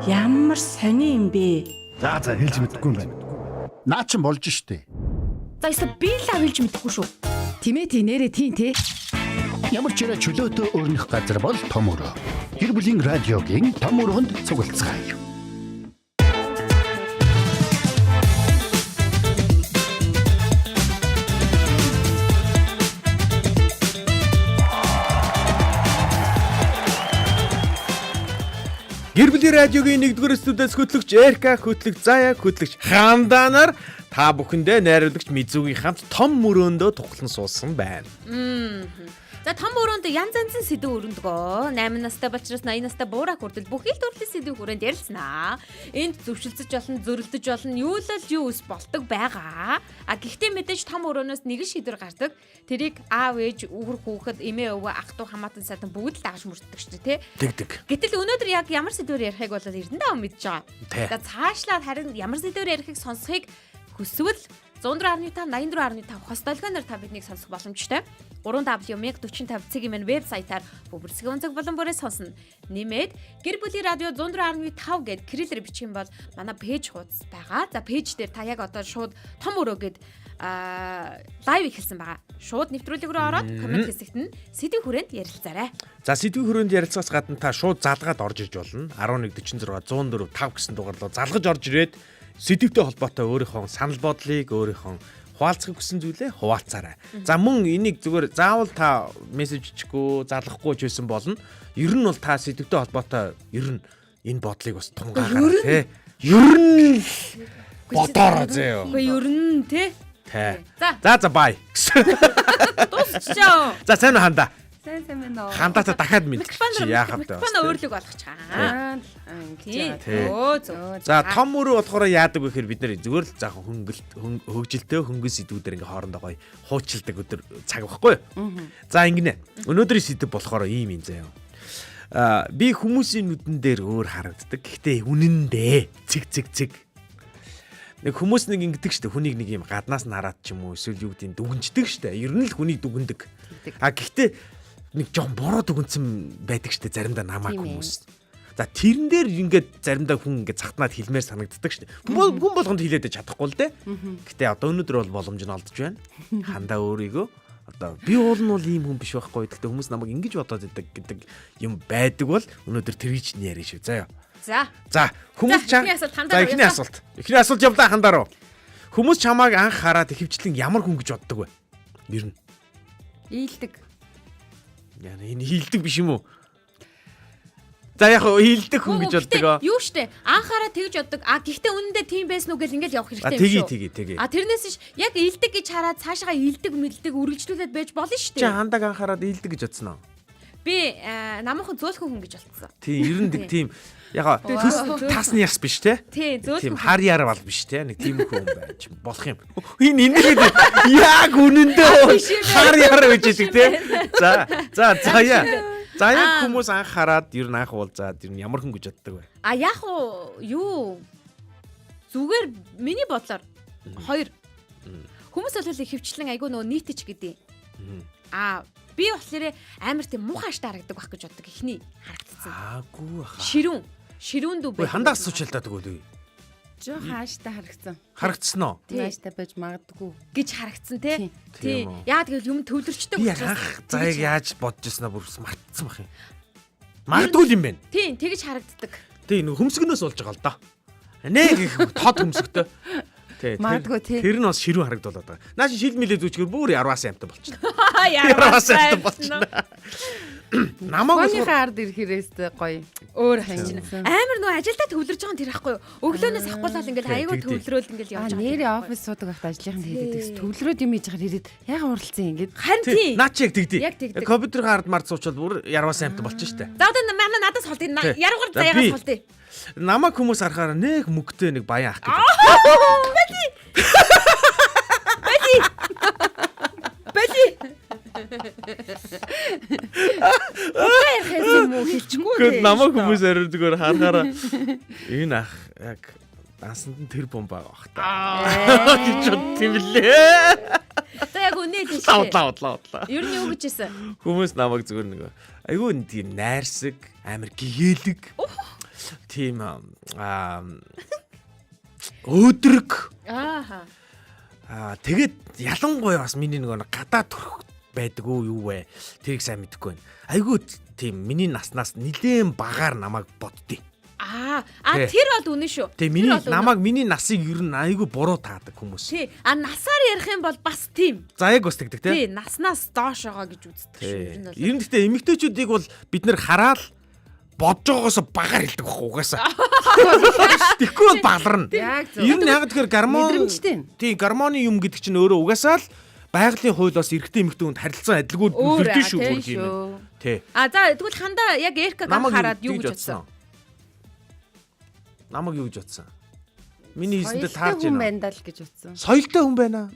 Ямар сони юм бэ? За хэлж мэдэхгүй юм байна. Наа чин болж штэ. За эсвэл би л хэлж мэдэхгүй шүү. Тимээ тий нэрэ тий те. Ямар ч ирэ чөлөөтэй өрнөх газар бол том өрөө. Гэр бүлийн радиогийн том өрөөнд цуглацгаая. Гэр бүлийн радиогийн 1-р студиэс хөтлөгч Эрка, хөтлөгч Зая, хөтлөгч Ханданаар та бүхэндээ найруулагч Мизугийн хамт том мөрөөндөө тухлан суусан байна. За том өрөөнд янз янзын сэдв өрөндгөө 8 настай болчроос 80 настай буурах хүртэл бүх ил төрлийн сэдв хүрээнд ярилцсанаа. Энд зөвшөлдөж болон зөрөлдөж болон юу л юу ус болдог байгаа. Гэхдээ мэдээж том өрөөнөөс нэг шийдвэр гардаг. Тэрийг аав ээж үхэр хүүхэд эмээ өвөө ах トゥ хамаатан сайдан бүгд л дагаж мөрддөг шүү дээ, тэ. Тэгдэг. Гэтэл өнөөдөр яг ямар сэдвээр ярихыг бол Эрдэнэ аав мэдж байгаа. За цаашлаад харин ямар сэдвээр ярихыг сонсохыг хүсвэл 104.5 84.5 хостолгоноор та биднийг сонсох боломжтой. 3W-145 мэн вебсайтаар бүбэрсгийн онцог болон бүрээ сонсно. Нэмээд гэр бүлийн радио 104.5 гэд кириллэр бичих юм бол манай пэйж хуудас байгаа. За пэйж дээр та яг одоо шууд том өрөө гэд лайв ихэлсэн байгаа. Шууд нэвтрүүлэг рүү ороод коммент хэсэгт нь сэдв хүрээнд ярилцаарай. За сэдвийн хүрээнд ярилцахаас гадна та шууд залгаад орж иж болно. 1146 104 5 гэсэн дугаарлуу залгаж орж ирээд сэдвтэй холбоотой өөрийнхөө санал бодлыг өөрийнхөө хуваалцахыг хүсэн зүйлээ хуваалцаарай. За мөн энийг зүгээр заавал та мессеж хийчихгүй, залгахгүй ч байсан болно. Ер нь бол та сэдвтэй холбоотой ер нь энэ бодлыг бас тунгаагаарай тий. Ер нь бодороо зөө. Үгүй ер нь тий. За бай. Дуусчихоо. За сайн хандаа. Сайн байна уу? Хандаатаа дахиад мэдчихчих яахав та. Микрофон өөрлөг болгочихаа. За том өрөө болохоор яадаг вэ гэхээр бид нэр зүгээр л заах хөнгөлөлтөө хөнгөн сэдвүүдээр ингээ хоорондоо гоё хуучилдаг өдөр цаг байхгүй юу? За ингэнэ. Өнөөдрийн сэдв болохоор ийм юм заяа. Би хүмүүсийн нүдэн дээр өөр харагддаг. Гэхдээ үнэндээ цэг. Нэг хүмүүс нэг ингэдэг штэ хүнийг нэг юм гаднаас нь хараад ч юм уу эсвэл юу гэдэг дүгнждэг штэ. Ер нь л хүнийг дүгндэг. Гэхдээ нэг жоон буруу дүгнсэн байдаг штэ заримдаа намайг хүмүүс. За тэрэн дээр ингээд заримдаа хүн ингээд цагтнаад хэлмээр санагддаг штэ. Хүн болгонд хэлээд чадахгүй л дээ. Гэтэ одоо өнөөдөр бол боломж нь олдож байна. Хандаа өөрийгөө одоо би уул нь бол ийм хүн биш байхгүй. Гэтэ хүмүүс намайг ингэж бодоод байдаг гэдэг юм байдаг бол өнөөдөр тэрийч нь яриа шүү. За хүмүүс чам. Эхний асуулт. Эхний асуулт явлаа хандаа руу. Хүмүүс чамааг анх хараад ихэвчлэн ямар хүн гэж боддог вэ? Ер нь. Ийдэг. Яа энэ хийлдэг биш юм уу? За яг хийлдэг хүн гэж боддог. Юу штэ анхаараа тэгж боддог. Гэхдээ үнэндээ тийм байсан уу гэл ингээл явах хэрэгтэй юм шүү. Тэгээ. Тэрнээс ш яг ийдэг гэж хараад цаашаа ийдэг мэлдэг үргэлжлүүлээд байж болно штэ. Чи хандаг анхаараад ийдэг гэж бодсон уу? Би намайхан зөөлхөн хүн гэж болтсон. Тийм ер нь тийм яг тасны яс биш те? Тийм хар яар бол биш те? Нэг тийм хүн байж болох юм. Энэ яг үнэндээ хар яар байж байгаа те? За яг хүмүүс анхаарад ер нь анх уулзаад ер нь ямар хүн гэж боддог вэ? Яг юу зүгээр миний бодлоор хоёр хүмүүс бол ихэвчлэн айгүй нөгөө нийтч гэдэг. Би болохоор амар тийм муухайштай харагдаг байх гэж боддог ихний харагдсан. Аагүй хаа. Ширүүн дүү бай. Хандаас суучаалтаа тэгвэл үү? Жоо хааштай харагдсан. Харагдсан уу? Хааштай байж магадгүй гэж харагдсан тий. Тийм. Яа тэгэл юм төвлөрчдөг. Би анх заяг яаж бодож ирсэн бүр мартсан бах юм. Магадгүй юм байна. Тийм тэгж харагддаг. Тийм хөмсгнөөс болж байгаа л да. Нэг их тод хөмсгтэй. Магадгүй тий. Тэр нь бас ширүүн харагдуулаад байгаа. Нааш шил мэлээ зүүчгэр бүр ярваас амтан болчихно. Ярваас амтан болчихно. Намаг Гонихаа ард ирэхээрээс гоё. Өөр хань. Амар нөө ажилдаа төвлөрж байгаа юм тэр байхгүй юу? Өглөөнөөс ахгуулаад ингээл аягүй төвлөрөөл ингээл явж байгаа. Нэрээ офис суудаг байхад ажлынхан хэлээд төвлөрөөд юм хийж байгаа ирээд яга уралцсан ингээд. Харин тий. Наа чи яг тэгдий. Компьютерийн ард мард суучвал бүр ярваас амтан болчихно штэ. За одоо манай надаас холдъё. Яруугаар заяагаас холдъё. Намаг хүмүүс харахаар нэг мөгтэй нэг баян ах гэдэг. Бэли. Окей, хэзээ муу хэлчихгүй. Гэт намайг хүмүүс ариудгаар харахаараа энэ ах яг дансанд нь тэр бомб байгаа бах та. гэж бодсон лээ. За яг үнэ л шүү. Удлаа. Ер нь юу гэж хэлсэн? Хүмүүс намайг зүгээр нэг айгүй тийм найрсаг, амар гэгээлэг. тийм өөдрөг. Ааха. Тэгээд ялангуяа бас миний нэг гадаа төрөх байдаг уу юу вэ? Тэрийг сайн мэдэхгүй байна. Айгуу тийм миний наснаас нилээн багаар намайг боддیں۔ Тэр бол үнэн шүү. Тэг миний насыг ер нь айгүй буруу таадаг хүмүүс. Тий. Насаар ярих юм бол бас тийм. За яг бас тэгдэг тий. Тий, наснаас доош байгаа гэж үздэг шүү. Ер нь гэхдээ эмэгтэйчүүдийг бол бид нэр хараад бодж байгаагаас багаар хэлдэг байхгүй угаасаа. Тэгэхгүй бол багларна. Ер нь яг тэгэхээр гормон тий гармоны юм гэдэг чинь өөрөө угаасаа л байгалийн хуулиас эрэгтэй эмэгтэй хүнд харилцан адилгүй төлөвлөж шүү бүр юм. Тий. За тэгвэл хандаа яг Эркаг хараад юу гэж бодсон? Намаг юу гэж бодсон? Миний хийсэндээ таарж хүн байна даа л гэж бодсон. Соёлтой хүн байна.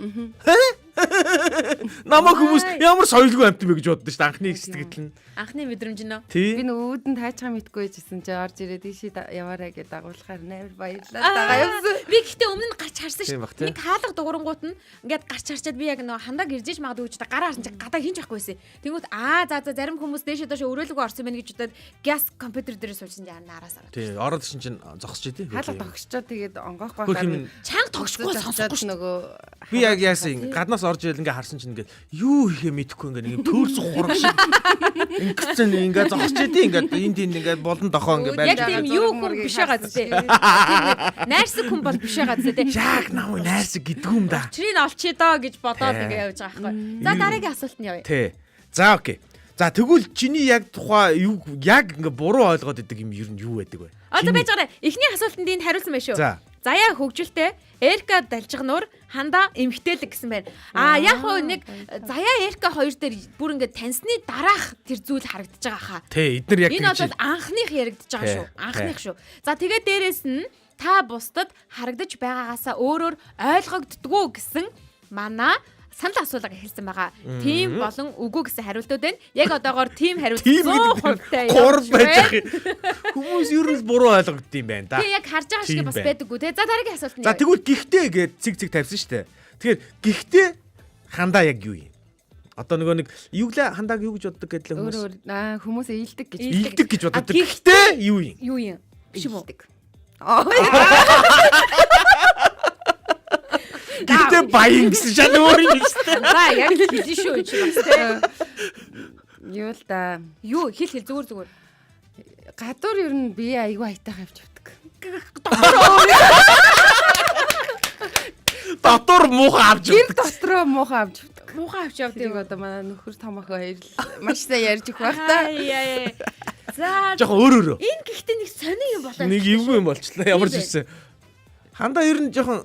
Намаг хүмүүс ямар соёлгүй амт юм бэ гэж боддоо шүү дээ. Анхны сэтгэл нь. Анхны мэдрэмж нь. Би өөдөн таачгаа мэдгүй байжсэн чи орж ирээд ийшээ яваарай гэж дагуулахаар нээр баярлалаа. Дагаа явсан. Би гэхдээ өмнө нь гарч харсан шүү. Нэг хаалга дуурангууд нь ингээд гарч харчаад би яг нөгөө хандаа гэржиж магадгүй ч гараа харсан чи гадаа хинж байхгүй байсан. Тэнгүүт за зарим хүмүүс дээшээ доош өрөөлгөө орсон байна гэж бодоод газ компьютер дээр суусан чи нараас ороод. Тий, ороод чин зогсож тий. Хаалга тогсчоо тэгээд онгоохгүй гараа. Чанга тогсгүй сонсохгүй нөгөө би яг яасан гаднаас орж ирэл ингээ харсан чинь ингээ юу хийхээ мэдэхгүй ингээ нэг төөрсөн хураг шиг ингэсэн ингээ зогсож идэв ингээ энэ тийм ингээ болон дохоо ингээ байж байгаа. Яг тийм юу хүн биш байгаа зү. Найрсаг хүн бол биш байгаа зү. Яг намайг найрсаг гэдэг юм да. Чирийг олчие доо гэж бодоод ингээ явж байгаа байхгүй. За дараагийн асуулт нь явъя. Тий. За окей. За тэгвэл чиний яг тухай юу яг ингээ буруу ойлгоод идэг юм ер нь юу байдаг вэ? Одоо байж байгаа. Эхний асуултанд энд хариулсан байх шүү. Заяа хөгжилтэй Эрка Далжигнуур хандаа эмхтэлэг гэсэн байна. Яг хөө нэг Заяа Эрка хоёр дээр бүр ингээд таньсны дараах тэр зүйл харагдаж байгаа хаа. Тий, эдгээр яг энэ бол анхных яригдаж байгаа шүү. Анхных шүү. За тэгээд дээрэс нь та бусдад харагдаж байгаагаасаа өөрөөр ойлгогддгүү гэсэн манай санал асуулга хэлсэн байгаа. Тим болон үгүй гэсэн хариултууд байна. Яг одоогоор тим хариулт 100% таа. Гурав байж байгаа. Хүмүүс ер нь буруу ойлгогдд юм байна да. Тэг яг харж байгаа шиг бас байдаггүй те. За дараагийн асуулт нь. За тэгвэл гихтээ гээд цэг тавьсан шүү дээ. Тэгэхээр гихтээ хандаа яг юу юм? Одоо нөгөө нэг юу лээ хандааг юу гэж боддог гэдлээ хүмүүс. Хүмүүс ийдэг гэж. Ийдэг гэж боддог. Гихтээ юу юм? Юу юм? Биш үү? Гихтээ баян гэсэн шал өөр юм шүү дээ. За яг хэлсэн шүү чи бас те. Юу л да. Юу хэл зүгээр. Гадуур ер нь бие айгүй айтайх авч явдаг. Дотор муухай авч явдаг. Гэр дотроо муухай авч явдаг. Муухай авч явдаг. Тийг одоо манай нөхөр том охин хоёр маш сайн ярьж өгөх байх та. За жоохон өөр. Энэ гэхдээ нэг сони юм болоо. Нэг эвгүй юм болчлаа. Ямар ч ирсэн. Хандаа ер нь жоохон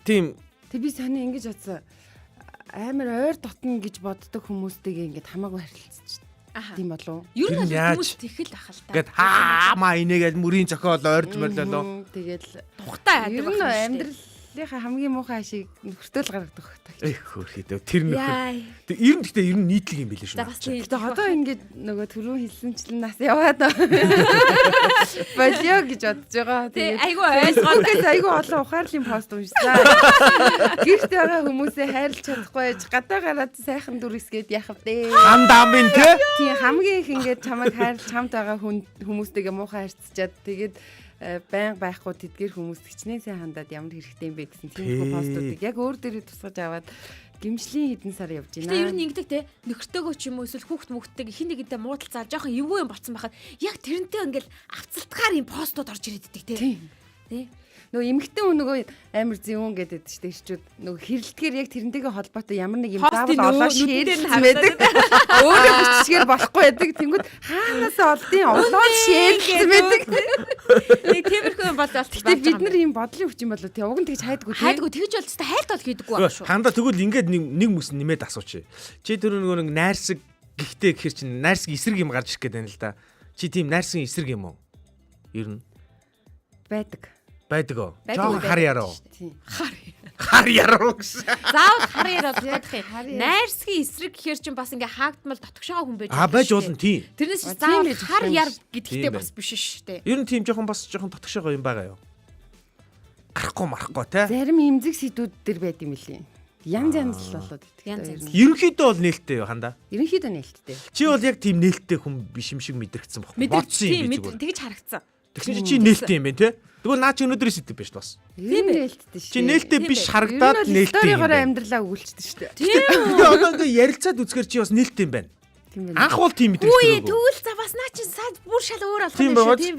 тийм. Тэг би сони ингэж бодсон. Амар ойр дотно гэж боддог хүмүүстэйгээ ингэж хамаагүй харилцаж. Тийм болов. Ер нь хүмүүс тэхэл ах л та. Гэт хаамаа инээгээл мөрийн зохиол ойрж мөрлөө. Тэгэл тухтай ер нь амьдралынхаа хамгийн муухай ашиг нөхөртөө л гаргадаг та. Хөөрхий тэр нөхөр. Тэг ер нь гэхдээ ер нь нийтлэг юм билээ шүү. Гэтэ одоо ингэж нөгөө түрүү хэлсэнчлэн нас яваад болио гэж бодож байгаа. Тэгээ айгүй ойлгоод айгүй олон ухаарлын пост уншсан. Гэрт байгаа хүмүүсээ хайрлах чадахгүй байж гадаа гараад сайхан дүрсгээд яах вэ? Хандаа минь те. Тийм хамгийн их ингэж чамайг хайрлах хамт байгаа хүмүүстэйгээ муухай харьцчаад тэгээд байнга байхгүй тэдгэр хүмүүст хичнээн сайн хандаад ямар хэрэгтэй юм бэ гэсэн тийм постуудыг яг өөр дээрээ тусгаж аваад гимшлийн хэдэн сар явж байна. Тэгээ ер нь ингэдэг те нөхөртөөгөө ч юм уу эсвэл хүүхд мөхтөг хин нэгэнтэй муудалцаад жоохон эвгүй юм болцсон байхад яг тэрнтэй ингээл авцалтгаар юм постууд орж ирээд идэг те. Тий. Нөгөө эмэгтэй хүн нөгөө амар зүүн гэдэг чинь ирчүүд нөгөө хэрэлдгээр яг тэрнтэйгээ холбоотой ямар нэг юм заавал олоо шийдэлсэн байдаг. Өөрөө биччихээр болохгүй байдаг. Тэнгүүд хаанаасаа олдын олоо шийдэлсэн байдаг. Нэг тиймэрхүү юм бол тэгтээ бид нар юм бодлын хүч юм болоо тий. Уг нь тэгж хайдаггүй. Хайдаггүй тэгж бол тест хайлт бол хийдэггүй байх шүү. Хандаа тэгвэл ингээд нэг мөс нэмээд асууч. Чи тэр нөгөө нэг найрсаг гихтээ гэхэр чинь найрсаг эсрэг юм гарч ирэх гээд байна л да. Чи тийм найрсаг эсрэг юм уу? Ер нь байдаг. Байдаг оо. Жоо хар яруу. Тийм. Хар яруу гэсэн. Заавал хар яруу ядах юм. Найрсгийн эсрэг гэхэр чинь бас ингээ хаагдмал дотгошоо хүн байж байгаа. Байж болно тийм. Тэрнээс заавал хар яр гэдэгтэй бас биш шүү дээ. Ер нь тийм жоохон бас жоохон дотгошоо юм байгаа юу? Гарахгүй те. Зарим имзэг сэдвүүд дэр байд юм лээ. Янз янз л болоод янз. Ерөнхийдөө бол нээлттэй юу хандаа? Ерөнхийдөө нээлттэй. Чи бол яг тийм нээлттэй хүн биш юм шиг мэдрэгдсэн баггүй. Бодсон юм. Тэгж харагдсан. Тэгсэн чи нээлттэй юм байна те. Тэгвэл наа чи өнөөдрийн сэдв биш бас. Нээлттэй шүү. Чи нээлттэй биш харагдаад нээлттэй юм. Өөрөөр амьдралаа өгүүлчихдээ шүү дээ. Тэгээ одоо ингээ ярилцаад үзэхэр чи бас нээлттэй юм байна. Тийм байна. Анх бол тийм мэдрэмж Үгүй төрөөгөө. тэгвэл за бас наа чи саад бүр шал өөр болох Тийм юм шүү. байгааз. Тийм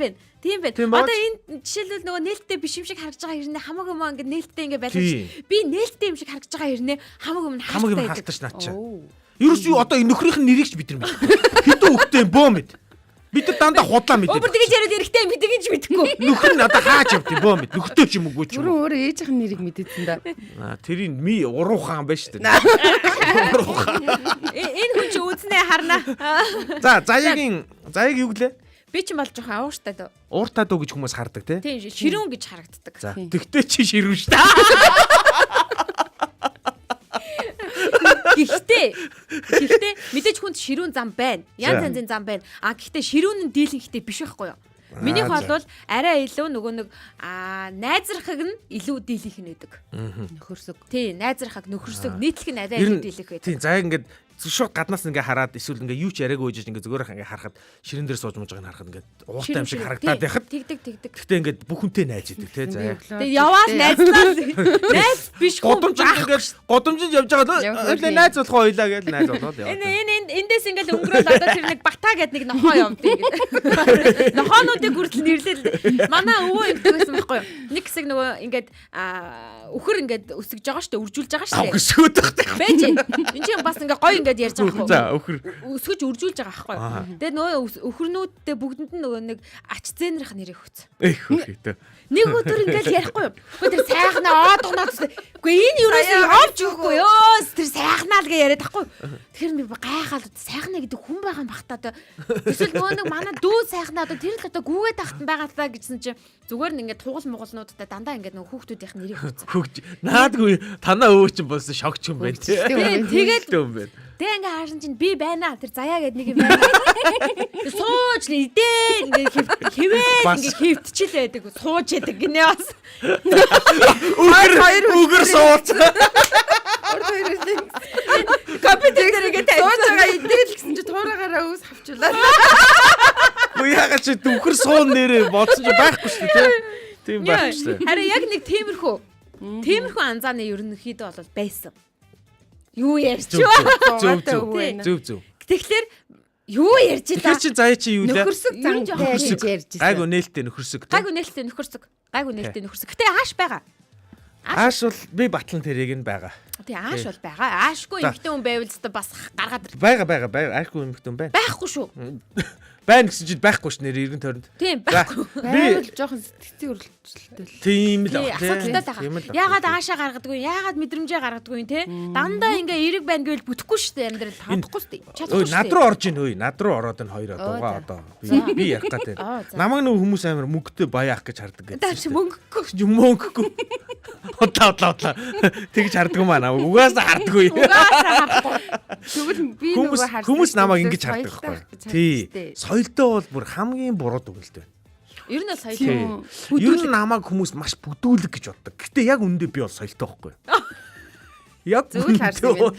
байна. Тийм Одоо байгааз. энэ жишээлбэл нөгөө нээлттэй биш юм шиг харагдаж байгаа хэрнээ хамаагүй маа ингээ нээлттэй ингээ байлгаж Тийм. би нээлттэй юм шиг харагдаж байгаа хэрнээ хамаагүй юм Хамаг юм хаалттай байдаг. халтаж наачаа. Оо. Ерөөс юу одоо энэ нөхрийнх нь нэрийг ч бид нар мэдгүй. Хэдэн хөвгтэй бөө мэд. Бид нар дандаа худлаа мэдээ. Өөр тэгэж яриад эрэхтэй бид тэгэж мэдэхгүй. Нөхөр нь одоо хааж явд бөө мэд. Нөхөртэй ч юм уугүй ч юм. Бүрэн өөрөө ээжийнх нь нэрийг мэдээдсэн да. Тэрийн ми уруухан байна шүү дээ. Энэ хүн чи үзнэ харна. За заяг юу гэлээ? Би ч юм бол жоохон ууртай дөө. Ууртаа дөө гэж хүмүүс хардаг те. Тийм ширүүн гэж харагддаг. За тэгтээ чи ширүүн шүү дээ. Гэхдээ мэдээж хүнд ширүүн зам байна. Янз янзын зам байна. А гэхдээ ширүүн нь дийлэнхтэй биш байхгүй юу? Минийх бол арай илүү нөгөө нэг найзрахыг нь илүү дийлэнх нь байдаг. Нөхөрсөг. Тий, найзрахаг нөхөрсөг нийтлэг нь арай илүү дийлэнх байдаг. Тийм заяг ингээд шууд гаднаас ингээ хараад эсвэл ингээ юу ч яриаг үйж ингээ зүгээр ингээ харахад ширэн дээр сууж мууж байгааг харахад ингээ ууртай юм шиг харагдаад байхад тэгдэг. гэхдээ ингээ бүх хүнтэй найз идэг те заяа. Тэгээ яваад найзлаа. Найз биш хүн Годомжинд явж байгаа л найз болох хоёлаа гэж найз болоод яваа. Эндээс ингээл өнгөрөөл одоо тэр нэг батаа гэд нэг нохоо явдгийг. Нохоонуудыг хүртэл нэрлэл манай өвөө ингэдэг байсан байхгүй юу? Нэг хэсэг нөгөө ингээд өхөр ингээд өсөж байгаа штэ үржүүлж байгаа штэ. Өсгөөд байгаа. Бэж. Энд чинь бас ингээ гоё ингээд ярьж байгаа байхгүй юу? За өхөр Өсгөж үржүүлж байгаа байхгүй юу? Тэгээ нөгөө өхөрнүүдтэй бүгдэнд нь нөгөө нэг ач зээнэрх нэрийг хөц. хөөе. Нэг өдөр ингээл ярихгүй юу? Гэхдээ тэр сайхнаа оодгоноод үгүй энэ юуроос явж өгөхгүй ёо тэр сайхнаа л гэж яриад тахгүй. Тэгэхээр би гайхаад сайхнаа гэдэг хүн байгаа юм бахтаа. Эсвэл нөгөө нэг манай дүү сайхнаа одоо тэр л одоо гүгээд тахтан байгаа таа гэсэн чинь зүгээр нь ингээд тугал мугалнуудтай дандаа ингээд нөгөө хүүхдүүдийнх нэрийг хөц. Хөгж наадгүй танаа өвөө чинь болсон шогч юм байна тий. Тэгээд юм байна. Тэгээ ингээ хаашин чинь би байна тэр заяа гэдэг нэг юм байна. Сууж идээ ингээ хэвээ ингээ хөвтчил байдаг сууж яадаг гинэ бас. Үгэр сууц. Компьютер дээр ингээ Сууж байгаа идэл гэсэн чи туураагаараа өөс хавчуулаад. Үгүй ягаад чи дүнхэр суун нэрээ бодсон ч байхгүй шүү дээ тий. Тийм байх шүү дээ. Харин яг нэг тиймэрхүү анзааны ерөнхийдөө бол байсан. Юу ярьж вэ? Зөв. Тэгэхээр юу ярьж Тэгэхээр чи заяа чи юу лээ? Нөхөрсөг зантай гэж ярьж ирсэн. Гайгүй нээлттэй нөхөрсөг тий. Гайгүй нээлттэй нөхөрсөг. Гэтэ ааш байгаа. Ааш бол би батлан тэрийг нь байгаа. Тий ааш бол байгаа. Аашгүй эмхтэн хүн байвал ч бас гаргаад ир. Байгаа. Аашгүй эмхтэн байна. Байхгүй шүү. Байна гэсэн чинь байхгүй ш нэр эргэн тойронд. Тийм байхгүй. Байвал жоохон сэтгцийн өрөлтөлтэй. Тийм л баг. Асуудалтай байгаа. Яагаад аашаа гаргадаггүй? Яагаад мэдрэмжээ гаргадаггүй те? Дандаа ингээ эерэг байна гэвэл бүтэхгүй шүү дээ амьдрал хандахгүй шүү дээ. Чадахгүй шүү дээ. Над руу орж ийн хөөе. Над руу ороод энэ хоёр дуугаа одоо. Би ярих гэдэг. Намайг нөө хүмүүс амар мөнгөтэй баяах гэж хардаг гэдэг. Даа чи мөнгөгүй. Мөнгөгүй. Хотлаа. Тэгж харддаг маа намайг. Угаасаа харддаггүй. Тэгвэл би нөгөө харсан. Хүмүүс намайг ингэж хардаг байхгүй. Тий. Соёлтой бол бүр хамгийн буруу дүгнэлт байна. Ер нь бол соёл. Ер нь намайг хүмүүс маш бүдүүлэг гэж боддог. Гэтэ яг үндэ би бол соёлтой байхгүй. Яг зөвл харсан юм.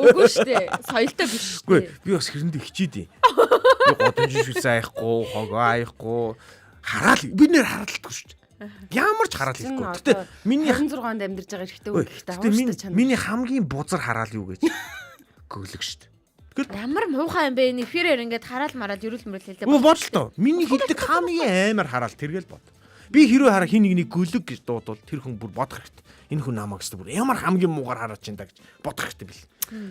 Үгүй шүү дээ. Соёлтой биш шүү Үгүй дээ. би бас хэрэндээ хичээдээ. Би годомж шүс аяхгүй, хогоо аяхгүй. Хараал бид нэр харалтдаг шүү дээ. Ямар ч хараал ихгүй. Гэтэ миний 26-нд амьдарч байгаа хэрэгтэй үг гэхдээ Гэтэ ууштай чанар. миний хамгийн бузар хараал юу гэж гөглөг шүү дээ. Ямар муухай юм бэ? Нэхэрээр ингээд хараал мараал ерөөл мөрлөлтэй. Үгүй бодлоо. Миний хэлдэг хамгийн амар хараал тэргээл бод. Би хэрвээ хараа хин нэгний гөлөг гэж дуудвал тэр хүн бүр бодох хэрэгтэй. Энэ хүн намайг гэсэн бүр ямар хамгийн муугар хараач энэ гэж бодох хэрэгтэй бил.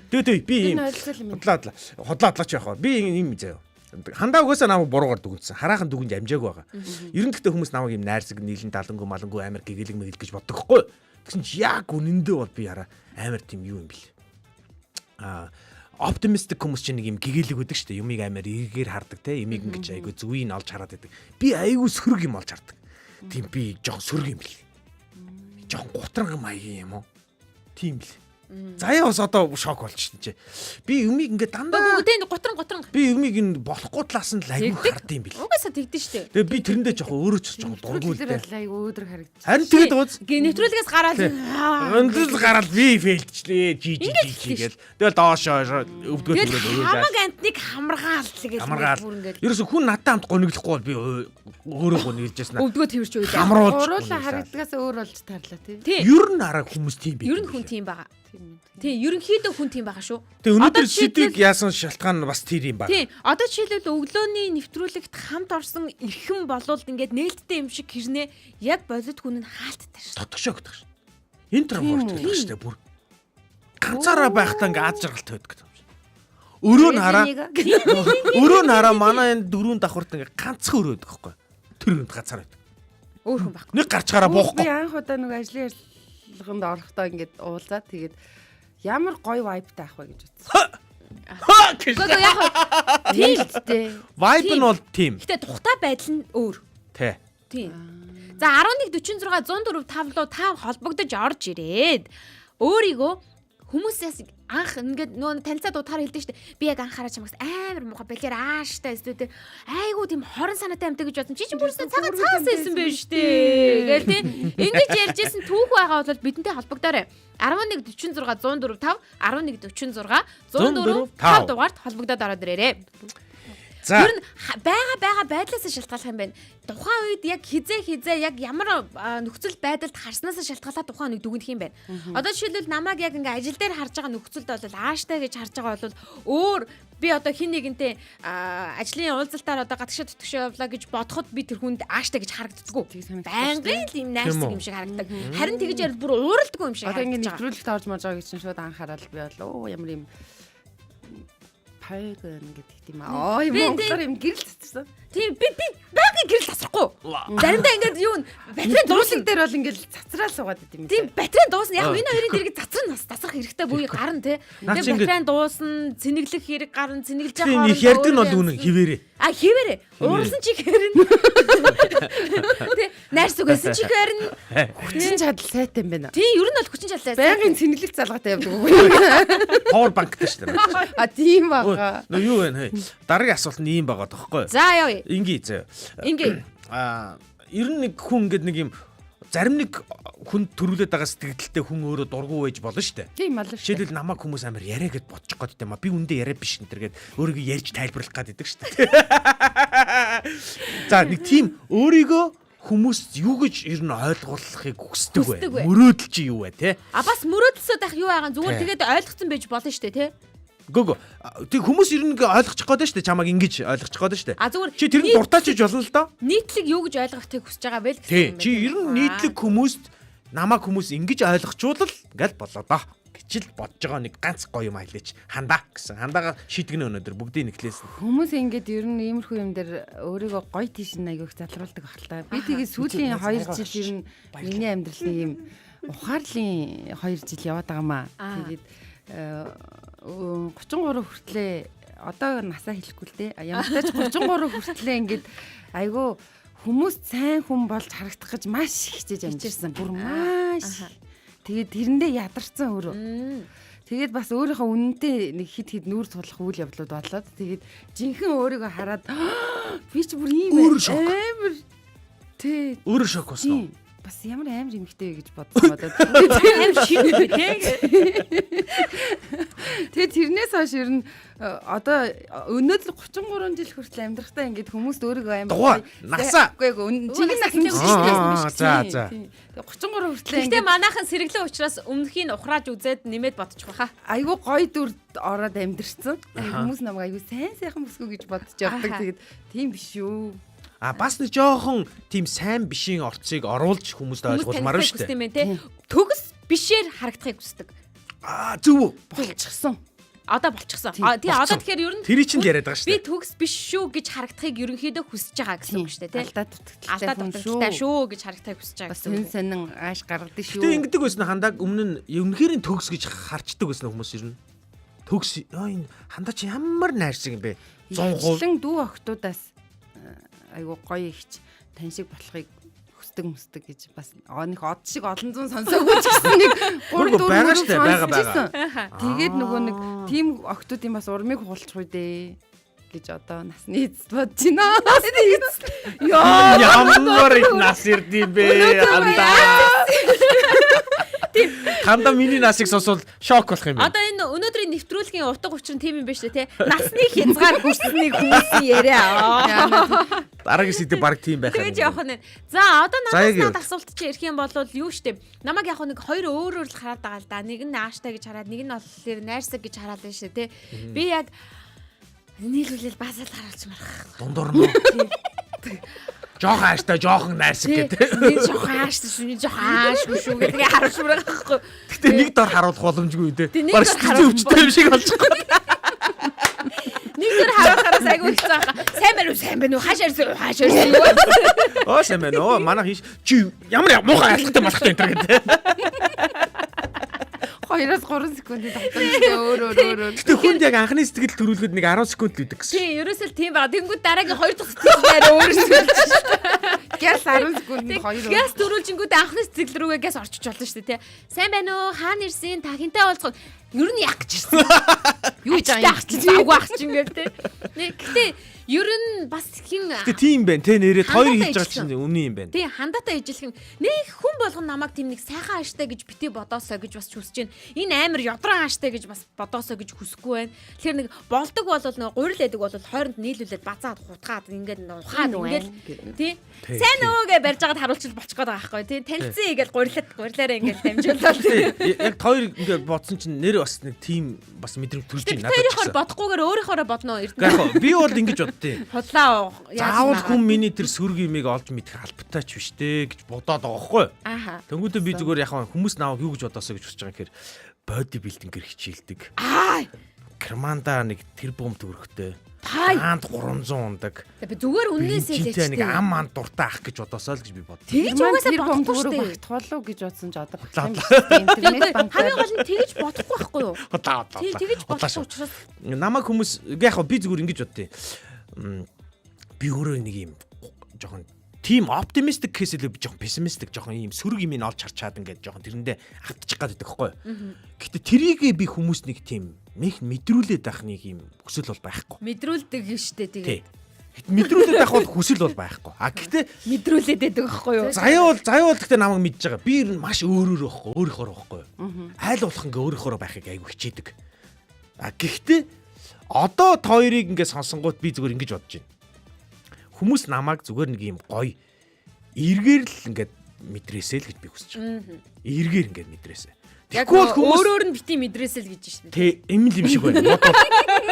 Тэгээ би ийм хотлаадлаач яах вэ? Би ийм заяа. Хандаа угаасаа намайг буруугаар дүгнсэн. Хараахан дүгнж амжаагүй байгаа. Ер нь гэхдээ хүмүүс намайг ийм найрсаг, нийлэн далангуй, малангуй амар гэгээлэг мэгэл гэж боддог хгүй. Тэгсэн чи яг үнэндээ бол би хараа амар тийм юу юм бил. Оптимистик хүмүүс чинь нэг юм гэгээлэг өгдөг шүү дээ. Юмыг амар эргээр хардаг те. Юмыг ингэж айгу зүвийг нь олж хараад байдаг. Би айгу сөрөг юм олж хардаг. Тийм би жоохон сөрөг юм бил. Жоохон гутран маягийн юм уу? Тийм бил. Заяа бас одоо шок болчихсон чи. Би юмыг ингээд дандаа Үгүй готрон. би юмыг энэ болохгүй талаас нь айгүй хард юм бил. Угаасаа тэгдэж штэ. Тэгээ би тэрэндээ жоохон өөрөө ч жоохон дургуул Тэр дээ. айгүй өөдрөг харагдчих. Харин тэгээд ууз Нэвтрүүлгээс гараад өндөл гараад би фейлдчлээ жи гээл. Тэгэл доошоо өвдгөө тэгэл түрээд хамаг амтныг хамрагаал тэгэл бүр ингээд ерөөсө хүн надтай хамт гониглохгүй бол би өөрөө гониглжсэн. өвдгөө тэрч үү. Хамруулж. Уруулаа харагдгаас өөр болж таарлаа тий. Тий. Ер нь арга хүмүүс тийм би. Ер нь хүн тийм байгаа. Тий, ерөнхийдөө хүн тийм байгаа шүү. Тэгээ өнөөдөр Одоо жишээлбэл- сэдвийг яасан шалтгаан бас тэр юм байна. Тий, одоо жишээлбэл өглөөний нэвтрүүлэгт хамт орсон эрхэм болоод ингээд нээлттэй юм шиг хэрнээ яг болоод хүн нь хаалттай шүү. Тотгошоо гэдэг ш. Интроверт гэдэг штэ бүр. Ганцаараа байхдаа ингээ аз жаргалтай байдаг юм шиг. Өрөө нь хараа. Өрөө нь хараа манай энэ дөрөв давхарт ингээ ганцхан өрөө байдаг байхгүй. Тэр өнд ганцаар байдаг. Өөр хүн байхгүй. Нэг гарч гараа Би буухгүй. анх удаа нэг ажлын ярилцлаганд орохдоо ингээд уулзаад тэгээд ямар гоё вайбтай ах вэ гэж утсан. Гэхдээ яг тийм Нээлттэй. Vibe нь бол тийм. Гэтэ тухтай байдал нь өөр. Тэ. Тийм. За 11:46 104 5 руу та холбогдож орж ирээд өөрийгөө хүмүүсээс анх ингээд нөө танилцаад утгаар хэлдэг штэ. Би яг анхаараа чамагс амар муухай бэлэр ааштай эсвэл айгуу тийм хорон санаатай амтай гэж бодсон. Чи чинь бүрсэн цагаан цаас байсан байж штэ. Гээл тийм. Ингэж ярьжсэн түүх байгаа бол бидэнтэй холбогдоорой. 11:46 104 5 11:46 104 5 дугаард холбогдоод ороод ирээрэй. За. Ер нь байгаа байдлаас шалтгаалах юм байна. Тухайн үед яг хизээ яг ямар нөхцөл байдалд харснаас шалтгаалаад тухайн нэг дүгнэх юм байна. Одоо жишээлбэл намайг яг ингээ ажил дээр харж байгаа нөхцөлд бол ааштай гэж харж байгаа бол өөр би одоо хин нэгэнтэй ажлын уулзалтаар одоо гадагшаа төтгшөө явлаа гэж бодоход би тэр хүнд ааштай гэж харагддаггүй. Байнгын л юм найрсаг юм шиг харагдаг. Харин тэгж ярил бүр ууралдаггүй юм шиг Одоо ингээд харагдаж байгаа. нэвтрүүлэгт орж марж байгаа гэж чинь шууд анхаарал би бол ямар юм пайгэн гэдэг юм аа. Ой монголоор юм гэрэл цэцэрсэн. Тийм би байнгын гэрэл тасрахгүй. Заримдаа ингээд юу батарей дуусна. Дээр бол ингээд цацраа суугаад идэм юм. Тийм батарей дуусна. Яг энэ хоёрын дэрэг тасрах хэрэгтэй буюу гарна те. Наа чи Тэгээ батарей дуусна, цэнэглэх хэрэг гарна, цэнэглэж Тийм байгаа их ярддаг нь бол үнэн хിവэрээ. А хിവэрэ. Ууралсан чи хэрнэ. Тэ найрс үгээсэн чи хэрнэ. Хүчин чадал сайтай юм байна. Тийм ер нь бол хүчин чадлаа. Байнгын цэнэглэх залгаатай явдаг үгүй юу? Power bankтай шүү дээ. А тийм бага. Нөө юу вэ? Дараагийн асуулт нь ийм байгаа тоххой. За яа. Ингээ зөө. Ингээ. Ер нь нэг хүн ингээд нэг юм зарим нэг хүн төрүүлээд байгаа сэтгэлдэлтэй хүн өөрөө дургу байж болно шүү дээ. Тийм мал шүү. Жишээлбэл намайг хүмүүс амар яриа гэд бодчих гээд юм а. Би үндэ яриа биш энэ төргээд өөрийгөө ярьж тайлбарлах гээд идэг шүү дээ. За нэг тийм өөрийгөө хүмүүс юу гэж ер нь ойлгуулахыг хүсдэг вэ? Мөрөөдөл чи юу вэ те? А бас мөрөөдөлсөд ах юу байгаа зүгээр тэгээд ойлгоцсон байж болно шүү дээ те. Гүг. Тэг хүмүүс ер нь ойлгочих гээд шүү дээ. Чамайг ингэж ойлгочих гээд шүү дээ. А зүгээр Чи тэр нь дуртаач гэж болно л доо. нийтлэг юу гэж ойлгохыг хүсэж байгаа вэ гэсэн Тий. юм байна. Чи ер нь нийтлэг хүмүүст намайг хүмүүс ингэж ойлгочулал ингээл болоо доо. Гэчил бодож байгаа нэг ганц гоё юм айлаач. Хандаа гэсэн. Хандаага шийтгэнэ өнөөдөр бүгдийн нэхлээс. Хүмүүс ингээд ер нь иймэрхүү юм дээр өөрийгөө гоё тийш аяг их залруулдаг ахaltaа. Би тэгээ сүүлийн 2 жил ер нь миний амьдралын ийм ухаарлын 2 жил яваад байгаа маа. Тэгээд 33 хүртлээ одоо насаа хэлэхгүй л дээ. Ямар ч тач 33 хүртлээ ингээд айгүй хүмүүс сайн хүн болж харагдах гэж маш хичээж амжирсан. Бүр маш. Тэгээд тэрэндээ ядарсан өөрөө. Тэгээд бас өөрийнхөө үнэнтэй нэг хит нүүр тулах үйл явдлууд болоод тэгээд жинхэнэ өөрийгөө хараад би ч бүр ийм амар тий Өөрөө шок болсон уу? бас ямар амар эмхтэй вэ гэж бодсон бодоод амар шийдвэр тий. тэгээд тэрнээс хойш ер нь одоо өнөөдөр 33 жил хүртэл амьдрахтаа ингээд хүмүүст өөрийгөө амар насаа. үгүй жинхэнэ нас За. 33 хүртэл Гэтэ манайхан сэргэлэн учраас өмнөхийг ухрааж үзээд нэмээд бодчих واخа. айгүй гоё дүр ороод амьдрсан. Хүмүүс намайг айгүй сайхан бүсгүй гэж бодож явдаг. Тэгээд тийм биш юу. А бас нэг жоохон тийм сайн бишийн орцыг оруулж хүмүүст ойлгуулмаар шүү дээ. Төгс бишээр харагдахыг хүсдэг. А зөв. Болчихсон. Одоо болчихсон. Тий одоо тэгэхээр ер нь Тэр чинь яриад байгаа шүү би дээ. төгс биш шүү гэж харагдахыг ерөнхийдөө хүсэж байгаа гэсэн үг шүү дээ тий. Алдаа Алдаа дутагдaltaй шүү гэж харагдахыг хүсэж байгаа гэсэн үг. Сонин ааш гаргадаг шүү. Гэтэ ингэдэг байсан хандааг өмнө нь өмнөхөрийн төгс гэж харчдаг байсан хүмүүс ер нь. Төгс энэ хандаа чи ямар найрсаг юм бэ? 100%. Ихэвчлэн дүү охтуудаас айгүй гоё ихч тань шиг болохыг хүсдэг гэж бас нэг од шиг олон зуун сонсоогүй ч гэсэн нэг 3 4 байгаа штэ байгаа. Тэгээд нөгөө нэг тийм охтуудын бас урмыг хуулчих үү дээ гэж одоо насны эцэст бодож байна. Насны эцэст. Ямар их нас ирдэм бэ? Ханда миний насыг сонсвол шок болох юм байна. Одоо энэ өнөөдрийн нэвтрүүлгийн утга учир нь тийм юм байна шүү дээ, тий. Насны хязгаар хүрснийг хүмүүсийн яриа. Дараагийн сэдв баг тийм байх юм. Тэгэж явах нь. За одоо надад асуулт чи ирэх юм бол юу штэ. Намайг яг нэг хоёр өөр л хараад байгаа л да. Нэг нь нааштай гэж хараад, нэг нь болохоор найрсаг гэж хараад байна шүү, тий. Би яг нийлүүлэл базал харуулж марах. Дундуур нь. Жохон ааштай, жохон найрсаг гэдэг. Би жохон ааштай шүү, жохон аашгүй шүү гэдэг харуулж марах байхгүй. Гэтэ нэг дор харуулах боломжгүй үү те. Баг сэтгэл өвчтэй юм шиг болж байгаа. Нэг дор харуулахаас айгүй их цаах. Сайн байна уу? Хаашаа ирсэн. Оо сайн байна уу? Манай хийш чи ямар муухай ялгатай болохтой энэ гэдэг. 2-3 секундэд татдаг өөр. Гэтэ хүнд яг анхны сэтгэл төрүүлэхэд нэг 10 секунд л үүдэг гэсэн. Тийм, ерөөсөө тийм байгаа. Тэнгүүд дараагийн 2 дахь сэтгэл арай өөр сэтгэлж шүү. Гяс 10 секундэд 2. Гяс дөрүүлжингүүд анхны сэтгэл рүүгээ гяс орчиж болно шүү дээ, тий. Сайн байна уу? Хаана ирсэн? Та хинтээ уулзах. Ер нь яг ч ирсэн. Юу ч яах чи завгүй ах чи ингээд тий. Гэтэ ер нь бас хин Гэтэ тийм байна те нэрэд хоёр хийж байгаа чинь өмнө юм байна. Тий, хандаатай ижилхэн нэг хүн болгон намайг тийм нэг сайхан ааштай гэж бити бодоосоо гэж бас хүсэж байна. Энэ амар ядран ааштай гэж бас бодоосоо гэж хүсэхгүй байна. Тэгэхээр нэг болдог бол нэг гурил байдаг бол хооронд нийлүүлээд базаад хутгаад ингээд ухаад ингээд тий. Сайн уу гэж барьж байгаад харуулчих болчих гээд байгаа байхгүй тий. Танилцъя гэж гурилаараа ингээд дамжуулаад тий. Яг хоёр ингээд бодсон чинь нэр бас нэг тийм бас мэдрэмж төрж байна надад. Тэрийнхоор бодохгүйгээр өөрийнхоороо бодно эрдэнэ. Яг би бол ингэж боддیں۔ Худлаа заавал хүн миний тэр сүрг имийг олж мэдэх албатай ч биш те гэж бодоод байгаа хгүй. Ааха. Тэнгүүдээ би зүгээр яг хүмүүс наавал юу гэж бодосоо гэж хүсэж байгаа гэхээр боди билдингэр хичээлдэг. Керманда нэг тэр бум төгрөгтэй. Таанд 300 ундаг. Би зүгээр үннээсээ л ч нэг ам ан дуртай ах гэж бодосоо л гэж би бод. Тэгж угаасаа бодохгүй шүү дээ. Багт болов гэж бодсон ч одоо интернет банк. Хамгийн гол нь тэгж бодохгүй байхгүй юу? Тий, тэгж бодох учраас намайг хүмүүс яг би зүгээр ингэж боддیں۔ Би өөрөө нэг юм жоохон тим оптимистик гэхээс илүү жоохон пессимистик жоохон юм сөрөг юм ин олж харчаад ингээд жоохон тэрэндээ автчих гад байдаг хгүй. Гэтэ тэрийгээ би хүмүүс нэг тийм мэдрүүлээд байх нэг юм хүсэл бол байхгүй. Мэдрүүлдэг штэ тэгээ. Мэдрүүлээд байх бол хүсэл бол байхгүй. А гэтэ мэдрүүлээд байдаг байхгүй юу? Заяа бол гэтэ намайг мэдж байгаа. Би ер нь маш өөрөөрөө байхгүй, өөрийнхөө байхгүй. Айл болох ингээ өөрийнхөө байхыг айгу хичээдэг. А гэхдээ одоо хоёрыг ингээ сонсонгууд би зүгээр ингэж бодож байна. Хүмүүс намайг зүгээр нэг юм гоё эргээр л ингээд мэдрээсэй л гэж би хүсэж байгаа. Эргээр ингээд мэдрээсэй. Тэгэхгүй бол хүмүүс өөр нь бити мэдрээсэй л гэж шүү дээ. Тэ юм л юм шиг байна.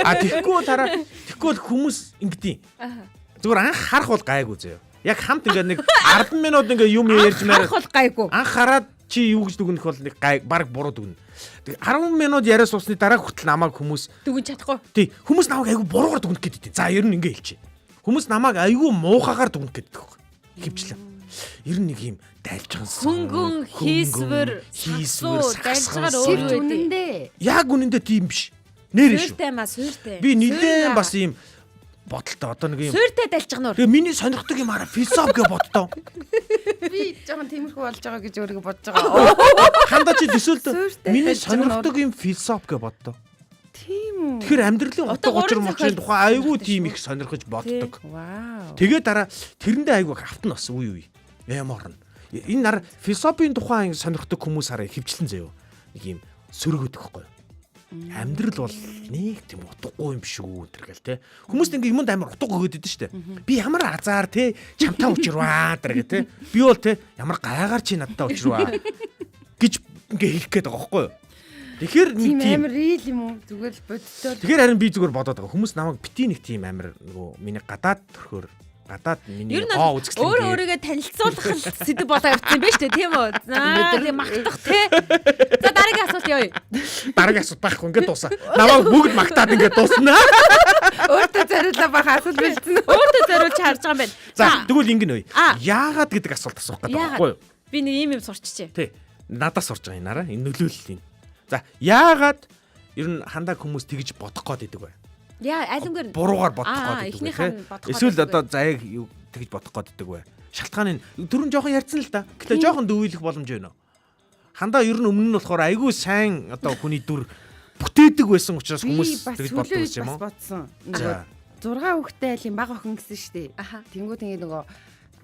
А тэгэхгүй бол хүмүүс ингэдэм. Зүгээр анх харах бол гайгүй заяа. Яг хамт ингээд нэг 10 минут ингээд юм ярьж маар. Харах бол гайгүй. Анх хараад чи юу гэж дүгнэх бол нэг баг буруу дүгнэ. Тэг 10 минут яриа суусны дараа хүртэл намайг хүмүүс дүгнэж чадахгүй. Тий, хүмүүс намайг айгүй буруугаар дүгнэх гэдэг. За ер нь ингээ хэлчихье. Хүмүүс намайг айгүй муухагаар дүгнэх гэдэг байхгүй. Хөвчлээ. Ер нь нэг юм дайлжгансан. Хөнгөн хийсвэр дайлжгаар өөр үнэндээ. Яг үнэндээ тийм биш. Нэр шүү. Сууртай маа сууртай. Би нилээн бас юм бодолтой одоо нэг юм. Сууртай дайлжганаар. Тэгээ миний сонирхдаг юм араа философи гэж боддоо. Би жоохон тиймэрхүү болж байгаа гэж өөрийгөө бодож байгаа. Хандаа чи төсөөлтөө миний сонирхдаг юм философи гэж боддоо. Тийм үү. Тэгэхээр амьдралын утга учир мөчийн тухай айгүй тийм их сонирхож боддог. Вау. Тэгээ дараа тэрэндээ айгүй автна бас үе. Ямар нь. Энэ нар философийн тухай сонирхдаг хүмүүс хараа хөвчлэн заяа. Нэг юм сөрөг өгдөг байхгүй. Амьдрал бол нэг тийм утгагүй юм биш үү энэ гэл те. Хүмүүст ингээ юмд амар утга өгөөд идэв штэ. Би ямар азар те чамтаа учирваа тэр гэ те. Би бол те ямар гайгаар чи надтай учирваа гэж ингээ хэлэх гээд байгаа байхгүй юу. Тэгэхээр нэг тийм амар рийл юм уу? Зүгээр л бодтоо. Тэгэхээр харин би зүгээр бодоод байгаа. Хүмүүс намайг бити нэг тийм амар нөгөө миний гадаад төрхөөр гадаад миний үзэсгэлэн өөрийгөө танилцуулах сэдв болоо явцсан байж тээ тийм үү? За магтах те. За дараагийн асуулт явъя. Дараагийн асуулт байхгүй ингээд дуусаа. Намайг бүгд магтаад ингээд дуусна. Өөртөө зориулаа бах асуулт бэлдсэн. Өөртөө зориулж харж байгаа юм байна. За тэгвэл ингэнэ үү? Яагаад гэдэг асуулт асуух гэдэг байхгүй юу? Би нэг юм сурчжээ. Тий. Надаас сурж байгаа энэ нараа. Энэ нөлөөлөл юм. За яагаад ер нь хандаг хүмүүс тэгж бодох гээд идэг вэ? Яа, айлангаар буруугаар бодох гээд идэг вэ? Эсвэл одоо заяаг юу тэгж бодох гээд идэг вэ? Шалтгааны түрүүн жоохон ярьсан л да. Гэтэ жоохон дөвөөлөх боломж байна. Хандаа ер нь өмнө нь болохоор айгүй сайн одоо хүний дүр бүтээдэг байсан учраас хүмүүс тэгж боддог юм уу? Бодсон. Нөгөө 6 хүүхэдтэй айлын баг охин гэсэн шүү дээ. Тэнгүүд ингэ нөгөө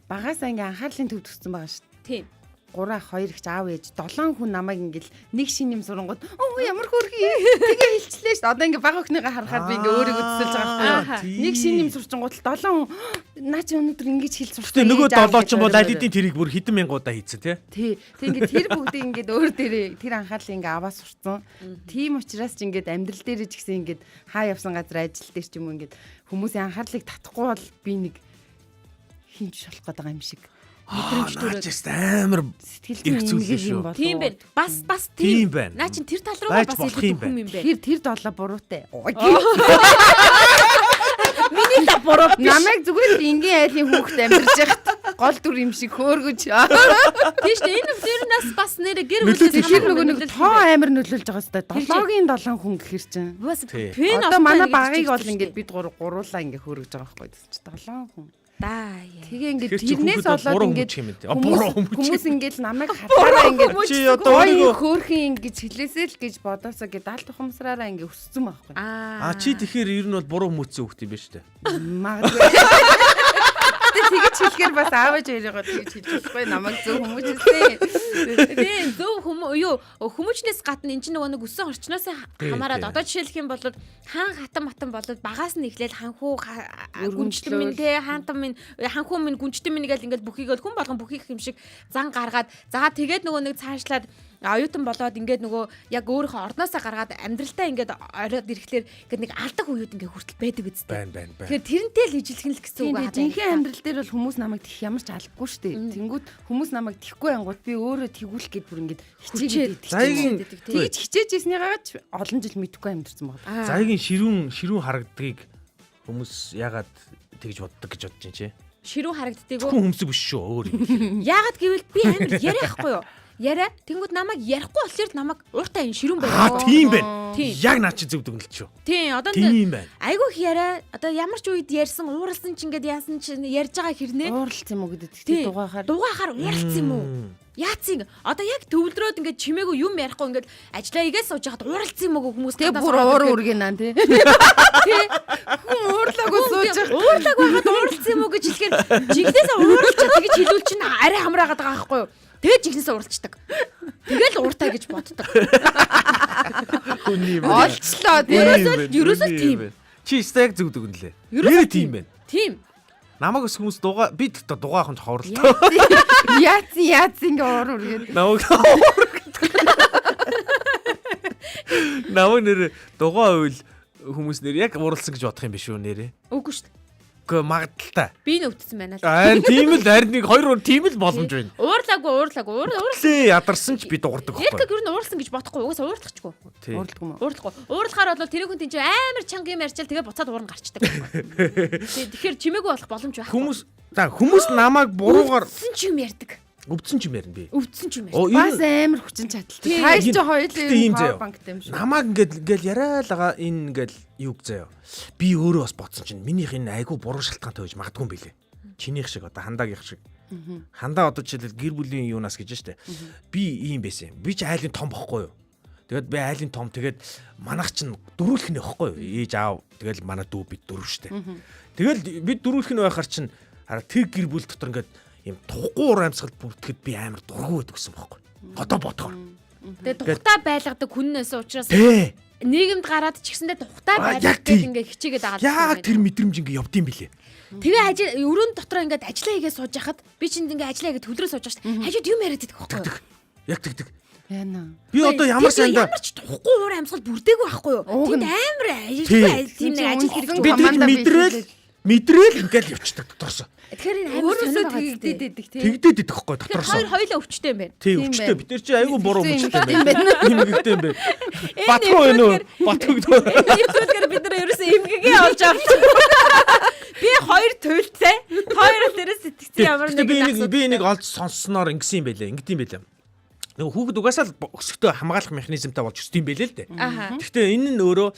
багаасаа ингээ анхаарлын төв төссөн байгаа шүү дээ. Тийм. 3 ах 2 их аав ээж 7 хүн намайг ингээл нэг шин юм сурангууд ямар хөрхий тэгээ хэлчлээ шүү дээ. Одоо ингээ баг охиныгаа харахаар би ингээ өөрийгөө төсөлж байгаа байхгүй юу. Нэг шин юм сурчингууд 7 хүн наа чи өнөөдөр ингэж хэл сурч. Тэгээ нөгөө 7 ч юм бол аль хэдийн тэрийг бүр хэдэн мянгуудаа хийцэн тий. Тэг ингээ тэр бүгдийг ингээ өөр дээрээ тэр анхаарлыг ингээ аваа сурцсан. Тийм учраас ч ингээ амьдрал дээрээ ч гэсэн ингээ хаа явсан газар ажил дээр ч юм уу ингээ хүмүүсийн анхаарлыг татахгүй бол би нэг хинж шалах гэдэг юм шиг. Мэдрэмж төрөөд амар сэтгэл юм бол. Тийм байна. Бас тийм байна. Наа чин тэр тал руугаа бас илүү хүм юм бэ. Тэр долоо буруутай. Миний та буруу. Намайг зүгээр л энгийн айлын хүүхэд амьдарч яхад гол дүр юм шиг хөөргөж. Тийм шүү дээ. Энэ хүлэрнээс бас нэр гэр бүлээс тэр нөгөө нэг тоо амар нөлөөлж байгаа сте. 7-гийн 7 хүн гэхэр чинь. Одоо манай багыг бол ингээд бид гуруулаа ингээд хөөргөж байгаа байхгүй. 7 хүн. Даа. Тэгээ ингээд тэрнээс болоод ингээд хүмүүс ингээд намайг хатаараа ингээд чи одоо өөрийгөө хөөрхөн ингэж хэлээсэй л гэж бодоосоо ингээд даалт ухамсараараа ингээд өссөн байхгүй. Чи тэгэхээр ер нь бол буруу хүмүүцсэн хөхт юм ба штэ. Магадгүй. Тэгэж хэлэхээр бас аавж хоёроо тэгэж хэлж болохгүй намайг зөв хүмүүжсэн. Тийм зөв хүмүүжнээс гадна энэ чинь нөгөө нэг өссөн орчноос хамаарад одоо жишээлх юм бол хаан хатан болоод багаас нь эхлээл ханхуу гүнжлэн минь те хаантан минь ханхуу минь гүнжтэн минь гэл ингээд бүхийгэл хүн болгон бүхийх юм шиг зан гаргаад за тэгээд нөгөө нэг цаашлаад оюутан болоод ингээд нөгөө яг өөрийнхөө орноосоо гаргаад амьдралтаа ингээд ороод ирэхлээр ингээд нэг алдаг үеуд ингээд хүртэл байдаг үстэй. Байна. Тэгэхээр тэрнтэй л ижилхэн л гэсэн үг байна. Жинхэнэ амьдрал дээр бол хүмүүс намайг тэх ямар ч албагүй шүү дээ. Тэнгүүд хүмүүс намайг тэхгүй ангууд би өөрөө тэгүүлэх гээд бүр ингээд хичээгээд тэгж хичээжсэнийгаач олон жил мэдхгүй амьдэрсэн байна. Зайгийн ширүүн харагддгийг хүмүүс ягаад тэгж боддог гэж бодож чинь. Ширүүн харагддгийг хүн хүмсэг биш шүү өөр юм. Ягаад гэвэл би амар ярихгүй юу? Яриа тэнгууд намайг ярихгүй болохоор намайг ууртай энэ ширүүн байна. Тийм байна. Яг наа чи зөв дүгнэлт шүү. Тийм одоо тийм байна. Айгүйх яриа одоо ямар ч үед ярьсан ууралсан ч ингээд яасан ч ярьж байгаа хэрнээ. Ууралсан юм уу гэдэг тэгтээ дугаахаар ууралсан юм уу? Яацын одоо яг төвлөрөөд ингээд чимээгүй юм ярихгүй ингээд ажиллаа игээ сууж хахад ууралсан юм уу хүмүүс тэгээ бүр уур үргэнаа тий. Хүн уурлаагүй сууж уурлаагүй хахад ууралсан юм уу гэж хэлэхээр жигнэсээ ууралчаа тэгж хэлүүл чинь арай хамраагаад байгаа байхгүй юу? Тэгээд жигнэсээ ууралчдаг. Тэгэл ууртай гэж боддог. Хүний олчлоо тий. Ерөөсөө тийм. Чи стаг зүг дүгнэлээ. Ерөөсөө тийм байна. Тийм. Намайг хүмүүс би дугаахын ховрлоо. Яац ингээ уур үргээд. Намайг нэр дугаа үйл хүмүүс нэр яг ууралсан гэж бодох юм биш үү нэрээ? Үгүй шүү дээ. Гэхдээ магадaltaй. Би нөвдсөн байна л. Тийм л харин нэг 2 тийм л боломж байна. Уурлаагүй. Ядарсан ч би дуурдаг байхгүй. Яг ер нь ууралсан гэж бодохгүй. Угаасаа ууралчихгүй. Уурлахгүй. Уурлахаар бол тэр хүн тийч амар чанга юм ярьчаал тэгээ буцаад уурн гарчдаг. Тэгэхээр чимээгүй болох боломж байхгүй. Хүмүүс намайг буруугаар өвдсөн ч юм ярьдаг. Өвдсөн ч юм ярина би. Өвдсөн ч юм ярьдаг. Бас амар хүчин чадалтай. Хайр ч хоёулаа банктай юм шүү. Намайг ингээл яриалгаа энэ ингээл юу заяа. Би өөрөө бас бодсон чинь минийх энэ айгүй буруу шалтгаантай байж магадгүй юм билэ. Чинийх шиг одоо хандаагийнх шиг. Хандаа одоо жишээлбэл гэр бүлийн юунаас гэж штэ. Би ийм байсан. Би ч айлын том бохгүй юу. Тэгээд би айлын том тэгээд манайх чинь дөрүүлэх нэ бохгүй юу. Ээж аав тэгэл манай дүү бид дөрөв штэ. Тэгэл бид дөрүүлэх нь байхаар чинь тэр гэр бүл дотор ингээд юм тухгүй уур амьсгал бүртгэхэд би амар дургу байдаг гэсэн байхгүй. Одоо бодохоор. Тэгээ тухтай байлгадаг хүннээс учраас нийгэмд гараад ч гэсэндээ тухтай байлгадаг ингээ хичээгээд байгаа. Яг тэр мэдрэмж ингээ явдсан билээ. Тэгээ өрөөнд дотор ингээд ажиллаа хийгээ сууж яхад би чинь ингээ ажиллаа хийгээ төлрөө сууж байгаа шүү дээ. Хажууд юм яриад байдаг байхгүй. Яг тэгдэг. Яна. Би одоо ямар сандаа ямар ч тухгүй уур амьсгал бүрдээгүй байхгүй юу? Тэнд амар ажиллахгүй тийм нэг ажил хэрэг мэдрээл ингээл явчихдаг доторсоо. Тэгэхээр энэ амар өөрөөсөө тэгдэдэг тийм. Тэгдэдэг байхгүй доторсоо. Хоёулаа өвчтэй юм байна. Тийм өвчтэй. Бид нар чи айгүй буруу өвчтэй юм байна. Имгэгтэй юм байна. Батгүй байна уу? Батгүй. Энэ зүйлээр бид нар ерөөсөө имгэгээ олж авчих. Би хоёр туйлцаа. Хоёр дээрээ сэтгцэн ямар нэг би энийг олж сонссноор ингэсэн юм байлаа. Ингэдэм байлаа. Нөгөө хүүхэд угаасаа л өсөхдөө хамгаалах механизмтай болж өсдөг юм байлээ л дээ. Гэхдээ энэ нь өөрөө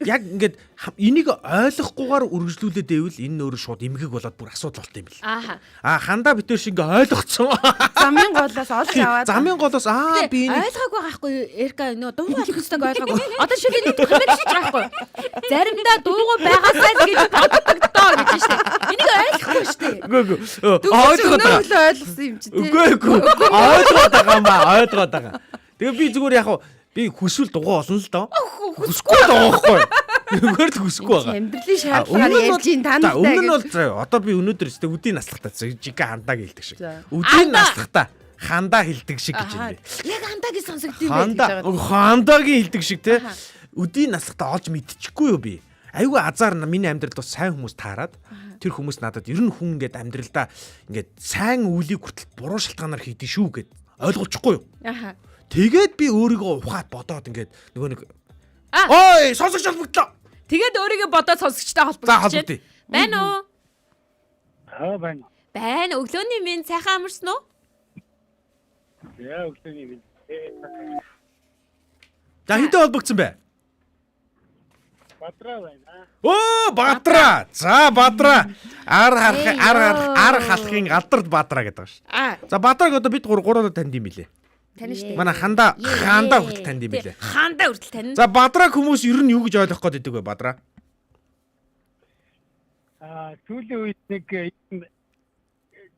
яг ингээд энийг ойлгохгүйгээр үргэлжлүүлээд байвал энэ нөр шууд эмгэг болоод бүр асуудал болт юм бэл. Хандаа битэр шиг ингээ ойлгоцсон. Замын голоос олж аваад. Замын голоос би энийг ойлгоогүй байхгүй Эрка нөө дуугүй болох ёстойг ойлгоогүй. Одоо шиг энэ коммент хийж байгаа байхгүй. Заримдаа дуугүй байгаасаа л гэж боддог доо гэж штэ. Энийг ойлгохгүй штэ. Үгүй. Ойлгосон юм чи тий. Үгүй. Ойлгоод байгаа. Тэгээ би зүгээр яг би хүсвэл дугаа олон л доо. Хүсэхгүй байгаа байхгүй. Зүгээр л хүсэхгүй байгаа. Амьдралын шаардлагаар ярьж ин тантай. Өмнө нь бол одоо би өнөөдөр өстө үдийн наслахтаа жиг хандааг хэлдэг шиг. Үдийн наслахтаа хандаа хэлдэг шиг гэж юм бэ. Яг хандаагийн сонсогдсон юм байна. Хандаагийн хэлдэг шиг те. Үдийн наслахтаа олж мэдчихгүй юу би. Айгүй азар миний амьдралд бас сайн хүмүүс таарад тэр хүмүүс надад ер нь хүн ингээд амьдралдаа ингээд сайн үлийг хүртэл буруу шалтгаанаар хийдэж шүү гэд ойлгуулчихгүй юу. Тэгээд би өөрийгөө ухаад бодоод ингээд нөгөө нэг ой сонсогч холбогдлоо. Тэгээд өөрийгөө бодоод сонсогчтой холбогдож байна уу? Байна. Байна. Өглөөний минь сайхан амарсан уу? Яа өглөөний минь. За хинтээ холбогдсон бэ? Бадраа байна. Оо Бадраа. За Бадраа. Ар халахын алдарт Бадраа гэдэг байна шүү. За Бадраг одоо бид гурав танд юм билээ. Тань штэ. Манай хандаа хүртэл танд юм билээ. Хандаа хүртэл тань. За Бадраг хүмүүс ер нь юу гэж ойлгох гээд байдаг вэ Бадраа? Сүүлийн үед нэг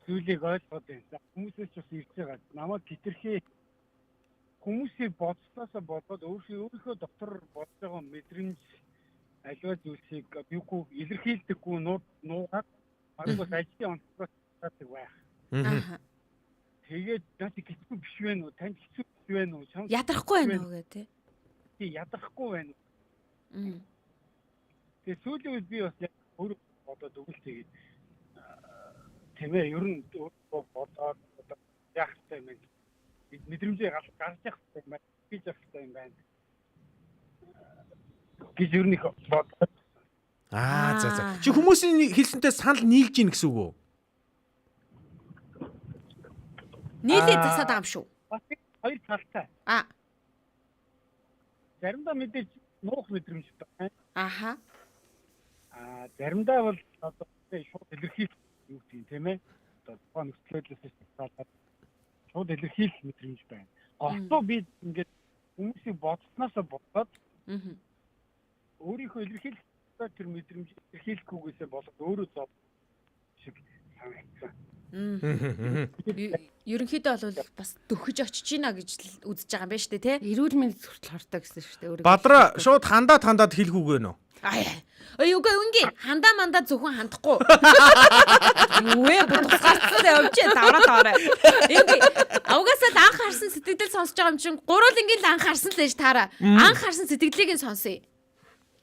зүйлийг ойлгоод байна. Хүмүүсээс бас ирж байгаа. Намайг хитрхээ хүмүүсийг бодсоосоо болоод өөрийнхөө дотор бодож байгаа мэдрэмж аливаа зүйлсийг юугүй илэрхийлдэггүй нуугаад агаас ажлын онцлогоос татдаг байх. Тэгээд надад хэцүү биш вэ нүү? Танд хэцүү биш вэ нүү? Ядрахгүй байна уу гэ тий. Ядрахгүй байна. Тэгээд сүүлийн үед би бас яг өөр бодоод өгөл тэгээд тэмээ ер нь бодоод яах вэ юм. Мэдрэмжээ гарч явах юм байна. Хийж явах юм байна. Гэж ер нь бодоод. За. Чи хүмүүсийн хэлсэнтэй санал нийлж гин гэсэн үг үү? Нийлээд засаад байгаа юм шүү. Бас хоёр талтай. Заримдаа мэдээж нуух мэдрэмж байна. Заримдаа бол одоо шууд илэрхийлэх юу гэдэг юм тийм ээ. Одоо тухайн нөхцөлөөс шалтгаалаад шууд илэрхийлэх мэдрэмж байна. Гол би ингээд хүмүүсийг бодсноосоо бодоод өөрийнхөө илэрхийлэх тэр мэдрэмж илэрхийлэхгүйгээсээ болоод өөрөө зов шиг санагдсан. Ерөнхийдөө бол бас дөхөж очиж гинэ гэж үзэж байгаа юм байна шүү дээ тий. Эрүүл мэнд хүртэл хортой гэсэн шүү дээ. Бадраа шууд хандаад хэлэхүүгээ нөө. Үгүй үнгийн хандаа мандаа зөвхөн хандахгүй. Юу вэ? Тусгаарцсан явж тавраа. Үнгийн авгасаа л анх харсан сэтгэл сонсож байгаа юм чинь гурвал ингээл анх харсан л ээж таараа. Анх харсан сэтгэлийг нь сонсъё.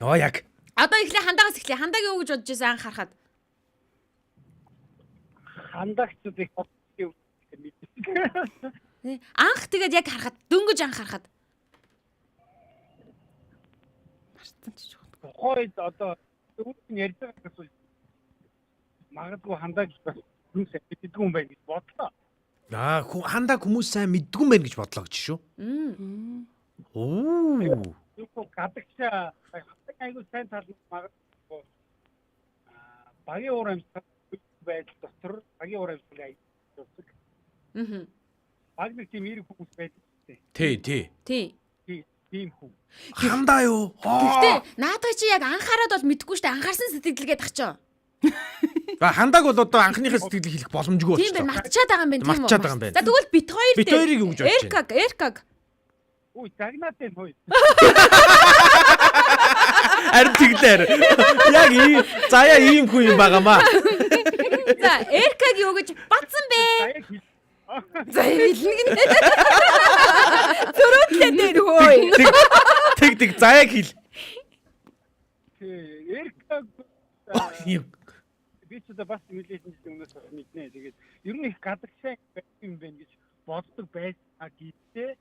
Яг. Одоо эхлээ хандаагаас эхлэе. Хандааг юу гэж бодож байсан анх харахад? Хандаагчдыг анх тэгээд яг харахад дөнгөж анх харахад Марцсан ч жоо. хойд одоо үүний ярьж байгаа гэсэн магадгүй хандааг бас хүмүүс мэддэг юм байна гэж бодлоо. Хандааг хүмүүс сайн мэддэг юм байна гэж бодлоо гэж шүү. Юу гадагшаа айгуу сайн тал магадгүй багийн уур амьсгал байдал дотор багийн уур амьсгалыг айдаг. Баг нэг тийм ирэх хүмүүс байдаг. Тий. Тийм хүн. Хандаа юу? Гэхдээ наадах чи яг анхаарад бол мэдгүй штэ анхаарсан сэтгэлгээд тахчаа. Хандааг бол одоо анхныхаа сэтгэлийг хэлэх боломжгүй болчихсон. Тийм байна. Матчаад байгаа юм байна тийм үү? За тэгвэл бит хоёр бит хоёрыг юу гэж бодож байна? Эркаг. Үй загнаатай хой. Ард тэглэр. Яг ийм заяа ийм хүн юм байгаамаа. За Эркаг юу гэж батсан бэ? Заяа хэлнэ гинэ. Зөрөөдлөө дээр хөөе. Тэг заяаг хэл. Эркаг би ч одоо бас нэлээдэн юмнаас бас мэднэ. Тэгээд ер нь их гадагшаа юм байна гэж боддог байсан гэхдээ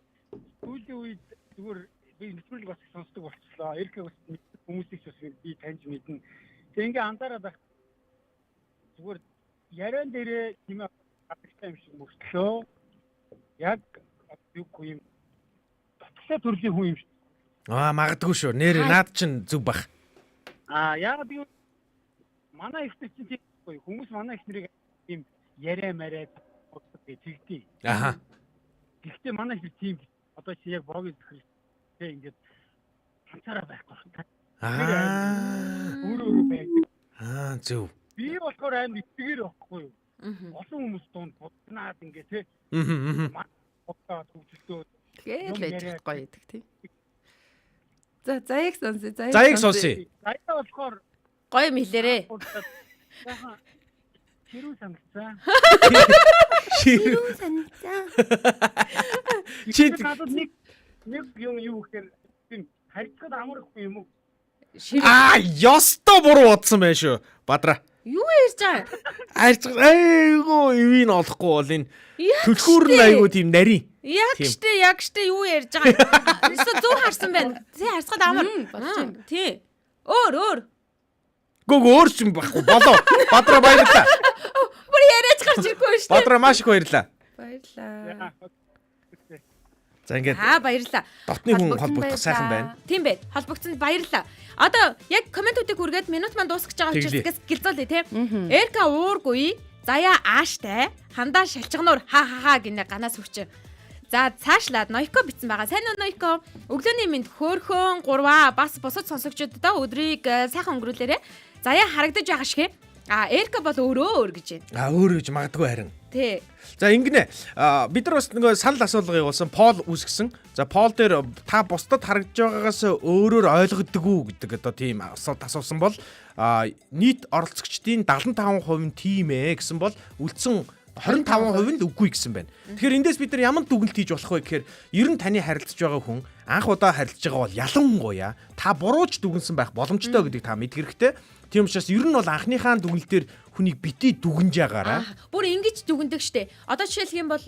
сүүлийн үед зүгээр би нэвтрүүлэг бас сонсдог болчихлоо. Эркэг бас хүмүүсийг бас би таньж мэднэ. Тэг ингээ анзаараад байх зүгээр яриан дээрээ тийм гадагшаа юм шиг мөртлөө яг юу юм татгшаа төрлийн хүн юм шиг. Магадгүй шүү. Нэр наад чинь зүг бах. Яагаад гэвэл манай ихтэй чинь тийм хүмүүс манай их нарыг тийм яриа мараа тэгдий. Аха. Гэхдээ манай их тийм одоо чи яг богийн зөвхөн тэг ингээд ганцаараа байхгүй. Өөрөө байдаг. Зөв. Би болохоор амар итгээр байхгүй юу? Олон хүмүүс дунд боднаад ингээ тий. Бодтаа төвчлөө. Тэгээд л байж гоё гэдэг тий. За заяг сонсъё. Заяг сонсъё. Заяа болохоор Гоё юм хэлээрээ. Хэрүү санагцсан. Хэрүү санагцсан. Чи надад нэг юм юу гэхээр тийм харьцаад амархгүй юм уу? ёстой буруу бодсон байх шүү. Бадраа. Юу ярьж байгаа? Айгуу ивэн олохгүй бол энэ төлхүүр нь айгуу тийм нарийн. Яг штэ юу ярьж байгаа? Эсвэл зөв харсан байна. Тэ харцгаад амар. Тий. Өөр. Өөр ч юм байхгүй болоо. Бадраа баярлалаа. Бүр яриач гарч ирэхгүй штэ. Бадраа маш их баярлалаа. Баярлаа. За ингээд Баярлалаа. дотны хүн холбогдох сайхан байна. Тийм бай. Холбогдсонд баярлалаа. Одоо яг комментүүдийг үргээд минут маань дуусгаж байгаа учраас гэлзүүлээ те. Эрка уургүй, заяа ааштай, хандаа шалчгануур ха гинэ ганаас хүч. За цаашлаад Ноёко битсэн байгаа. Сайн уу Ноёко? Өглөөний мэнд хөөхөн 3 бас бусад сонсогчдод өдрийг сайхан өнгөрүүлээрэ. Заяа харагдаж байгаа шиг. Эрка бол өөр гэж байна. Өөр гэж магадгүй харин. Тий. За ингэнэ. Бид нар бас нөгөө санал асуулгыг явуулсан Пол үүсгэсэн. За Пол дээр та бусдад харагдж байгаагаас өөрөөр ойлгоддог уу гэдэг одоо тийм асуулт асуусан бол нийт оролцогчдын 75% нь тийм ээ гэсэн бол үлдсэн 25% нь үгүй гэсэн байна. Тэгэхээр эндээс бид нар ямар дүгнэлт хийж болох вэ гэхээр ер нь таны харилцаж байгаа хүн анх удаа харилцаж байгаа бол ялангуяа та бурууч дүгнсэн байх боломжтой гэдгийг та мэдэх хэрэгтэй. Тийм учраас ер нь бол анхныхаа дүгнэлтээр хүнийг бити дүгнж байгаараа. Бүр ингэж дүгндэг штэ. Одоо жишээлх юм бол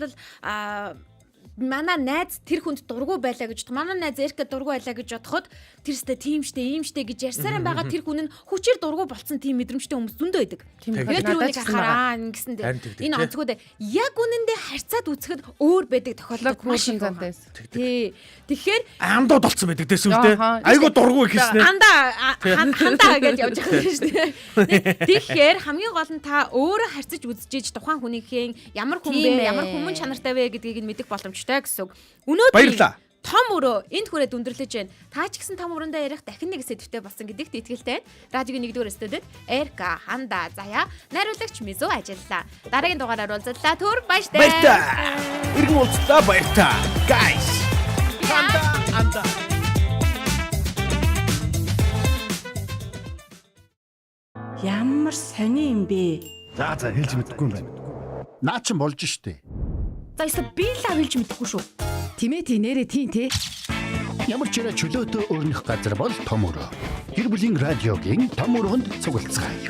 манай найз тэр хүнд дургу байлаа гэж манай найз Эрка дургу байлаа гэж бодоход тэрстэй тийм штэ ийм штэ гэж ярьсараа байгаа тэр хүн нь хүчээр дургу болцсон тийм мэдрэмжтэй хүмүүс зөндөө байдаг. Тэгээд тэр үнийг хараа ингэсэндээ энэ онцгойд яг үнэндээ харьцаад үзэхэд өөр байдаг тохиолдол маш их байна. Тий. Тэгэхээр амдууд болцсон байдаг дэс үлдээ. Айгу дургу ихсэн. хандаа гэж явж байгаа юм штэ. Тэгэхээр хамгийн гол нь та өөрөө харьцаж үзэж тухайн хүнийхээ ямар хүн бэ, ямар хүмүүн чанартай вэ гэдгийг нь мэдэх боломжтой гэсэн үг. Өнөөдөр том өрөө энд хүрээд өндөрлөж байна. Та ч гэсэн том өрөөндөө ярих дахин нэг сэдвтэй болсон гэдэгт итгэлтэй. Радиогийн 1-р студид Эрка, Ханда, Заяа, найруулагч Мизу ажиллалаа. Дараагийн дугаараар уулзлаа. Түр баяртай. Иргэн уулзлаа баяртай. Guys. Ханда. Ямар сони юм бэ? За хэлж мэдэхгүй юм байна. Наа чин болж штэ. За эсвэл би л авилж мэдэхгүй шүү. Тимээ тий нэрээ тий те. Ямар ч чөлөөтэй өрнөх газар бол том өрөө. Гэр бүлийн радиогийн том өрөөнд цуглацгаая.